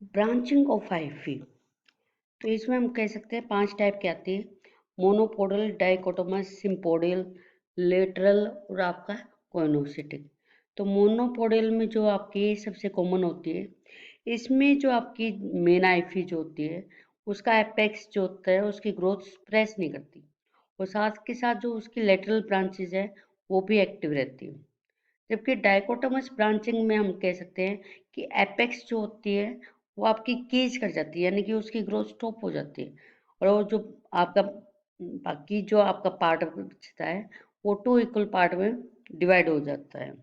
Branching of hyphae. तो इसमें हम कह सकते हैं 5 टाइप के आती है। मोनोपोडल, डाइकोटोमस, सिम्पोडियल, लेटरल और आपका कोइनोसिटिक। तो मोनोपोडल में जो आपकी सबसे कॉमन होती है, इसमें जो आपकी मेन हाइफी जो होती है उसका एपेक्स जो होता है उसकी ग्रोथ प्रेस नहीं करती, और साथ के साथ जो उसकी लेटरल ब्रांचेज है वो भी एक्टिव रहती है। जबकि डाइकोटोमस ब्रांचिंग में हम कह सकते हैं कि एपेक्स जो होती है वो आपकी कीज कर जाती है, यानी कि उसकी ग्रोथ स्टॉप हो जाती है, और वो जो आपका बाकी जो आपका पार्ट बचता है वो 2 इक्वल पार्ट में डिवाइड हो जाता है।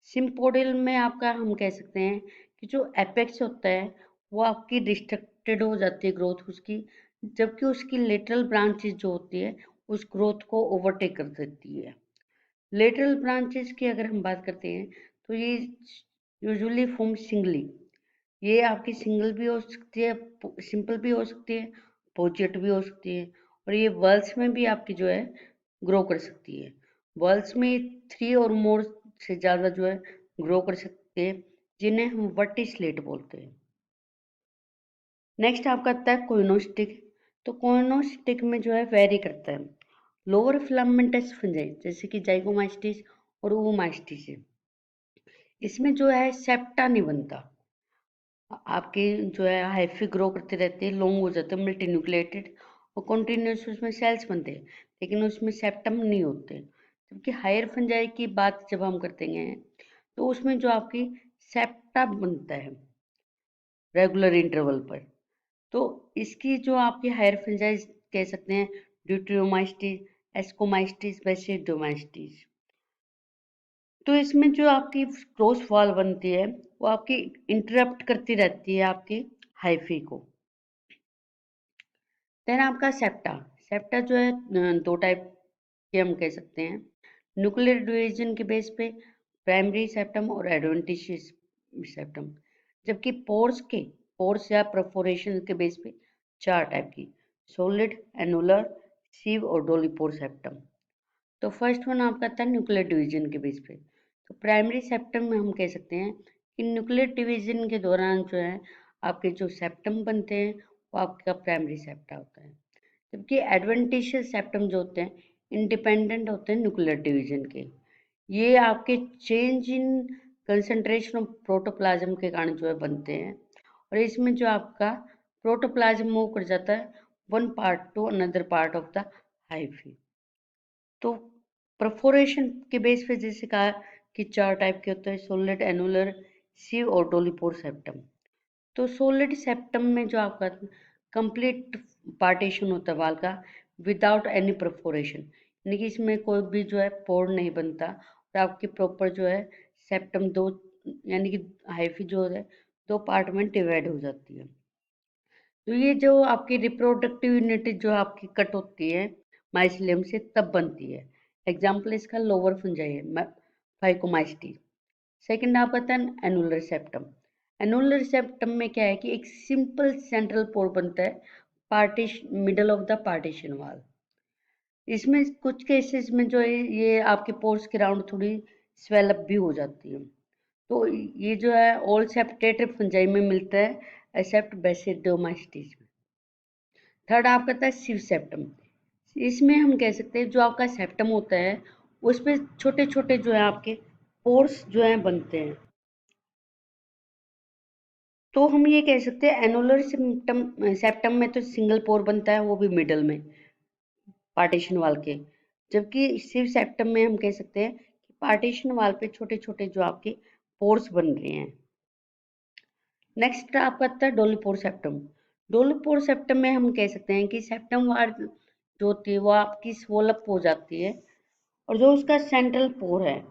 सिम्पोडियल में आपका हम कह सकते हैं कि जो एपेक्स होता है वो आपकी डिस्ट्रक्टेड हो जाती है ग्रोथ उसकी, जबकि उसकी लेटरल ब्रांचेस जो होती है उस ग्रोथ को ओवरटेक कर देती है। लेटरल ब्रांचेस की अगर हम बात करते हैं तो ये यूजुअली फॉर्म सिंगली। ये आपकी सिंगल भी हो सकती है, सिंपल भी हो सकती है, पोचिएट भी हो सकती है, और ये वर्ल्स में भी आपकी जो है ग्रो कर सकती है। वर्ल्स में 3 और मोर से ज़्यादा जो है ग्रो कर सकते हैं, जिन्हें हम वर्टिस्लेट बोलते हैं। नेक्स्ट आपका आता है कोइनोस्टिक। तो कोइनोस्टिक में जो है वेरी करता है। लोअर फिलामेंटस फंजाई जैसे कि जाइगोमास्टिस और ओमास्टिस है, इसमें जो है सेप्टा नहीं बनता। आपकी जो है हाइफी ग्रो करते रहते हैं, लॉन्ग हो जाते हैं, मल्टी न्यूक्लिएटेड, और कॉन्टिन्यूस उसमें सेल्स बनते हैं, लेकिन उसमें सेप्टम नहीं होते। जबकि हायर फंजाई की बात जब हम करते हैं तो उसमें जो आपकी सेप्टा बनता है रेगुलर इंटरवल पर। तो इसकी जो आपकी हायर फंजाई कह सकते हैं ड्यूटेरोमास्टिस, एस्कोमास्टिस, बेसिडोमास्टिस। तो इसमें जो आपकी क्रॉस वॉल बनती है वो आपकी इंटरप्ट करती रहती है आपकी हाइफी को। देन आपका सेप्टा। सेप्टा जो है 2 टाइप के हम कह सकते हैं। न्यूक्लियर डिवीजन के बेस पे प्राइमरी सेप्टम और एडवेंटिशियस सेप्टम। जबकि पोर्स या परफोरेशन के बेस पे 4 टाइप की, सॉलिड, एनुलर, सीव और डोलीपोर सेप्टम। तो फर्स्ट वन आपका था न्यूक्लियर डिवीजन के बेस पे। तो प्राइमरी सेप्टम में हम कह सकते हैं कि न्यूक्लियर डिवीजन के दौरान जो है आपके जो सेप्टम बनते हैं वो आपका प्राइमरी सेप्टा होता है। जबकि एडवेंटिशियस सेप्टम जो होते हैं इंडिपेंडेंट होते हैं न्यूक्लियर डिवीजन के। ये आपके change in concentration of protoplasm के कारण जो है बनते हैं, और इसमें जो आपका प्रोटोप्लाज्म मूव कर जाता है one part two another part of the hyphae. तो परफोरेशन के बेस पे जैसे कहा कि 4 टाइप के होते हैं, सॉलिड, एनुलर, सीव और डोलीपोर सेप्टम। तो सॉलिड सेप्टम में जो आपका कंप्लीट पार्टीशन होता है वाल का विदाउट एनी परफोरेशन, यानी कि इसमें कोई भी जो है पोर नहीं बनता, और आपकी प्रॉपर जो है सेप्टम दो, यानी कि हाइफी जो है 2 पार्ट में डिवाइड हो जाती है। तो ये जो आपकी रिप्रोडक्टिव यूनिट जो आपकी कट होती है माइसिलियम से तब बनती है। एग्जाम्पल इसका लोअर फंजाई है फाइकोमाइस्टी। सेकंड आप आता है एनुलर सेप्टम। एनुलर सेप्टम में क्या है कि एक सिंपल सेंट्रल पोर बनता है partition middle of the partition wall. इसमें कुछ केसेस में जो है ये आपके पोर्स के राउंड थोड़ी स्वेलअप भी हो जाती है। तो ये जो है ऑल सेप्टेटेड फंजाई में मिलता है एक्सेप्ट बेसिडोमास्टिस में। थर्ड आपका आता है सिव सेप्टम। इसमें हम कह सकते हैं जो आपका सेप्टम होता है उसमें छोटे छोटे जो है आपके पोर्स जो है बनते हैं। तो हम ये कह सकते हैं एनुलर सिम्टम सेप्टम में तो सिंगल पोर बनता है, वो भी मिडल में पार्टीशन वाल के। जबकि सिव सेप्टम में हम कह सकते हैं कि पार्टीशन वाल पे छोटे छोटे जो आपके पोर्स बन रहे हैं। नेक्स्ट आपका आता है डोलीपोर सेप्टम। डोलीपोर सेप्टम में हम कह सकते हैं कि सेप्टम वाल जो होती है वो आपकी स्वोलअप हो जाती है, और जो उसका सेंट्रल पोर है,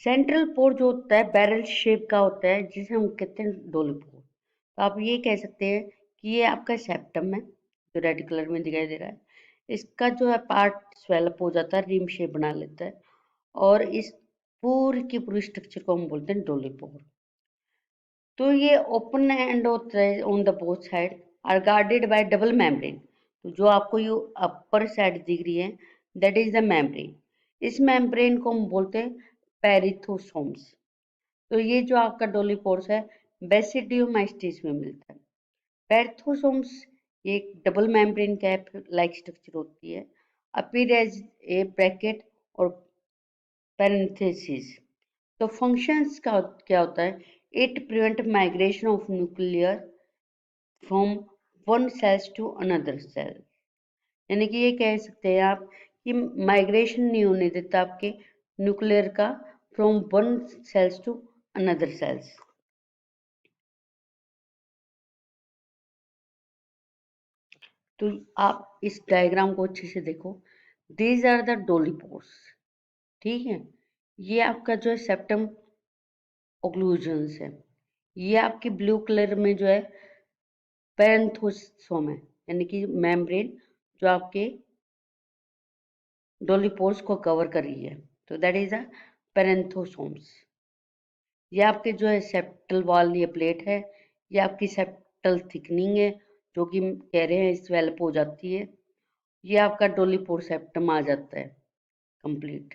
सेंट्रल पोर जो होता है बैरल शेप का होता है जिसे हम कहते हैं डोलीपोर। तो आप ये कह सकते हैं कि ये आपका सेप्टम है जो रेड कलर में दिखाई दे रहा है। इसका जो है पार्ट स्वेलअप हो जाता है, रिम शेप बना लेता है, और इस पूरी की पूरी स्ट्रक्चर को हम बोलते हैं डोलीपोर। तो ये ओपन एंड होता है on the both side, are guarded by double membrane. तो जो आपको ये अपर साइड दिख रही है दैट इज द मेम्ब्रेन। इस मेम्ब्रेन को हम बोलते हैं पेरिथोसोम्स। तो ये जो आपका डोलीपोर्स है बेसिडियोमाइस्टिस में मिलता है। पैर्थोसोम्स एक double membrane cap like structure होती है, अपीयर एज ए ब्रैकेट और पैरेंथेसिस। तो फंक्शंस का क्या होता है? It prevent migration of nuclear from one cells to another cell, यानी कि ये कह सकते हैं आप कि माइग्रेशन नहीं होने देता आपके न्यूक्लियर का from one cells to another cells. तो आप इस डायग्राम को अच्छे से देखो, दीज आर द डोलीपोर्स, ठीक है। ये आपका जो है सेप्टम ओक्लूजन्स है, ये आपकी ब्लू कलर में जो है पैरेंथोसोम है, यानी कि मेम्ब्रेन जो आपके डोलीपोर्स को कवर कर रही है, तो दैट इज अ पैरेंथोसोम्स। ये आपके जो है सेप्टल वॉल, ये प्लेट है, ये आपकी सेप्टल थिकनिंग है जो कि कह रहे हैं स्वेल्प हो जाती है। ये आपका डोलीपोर सेप्टम आ जाता है कंप्लीट।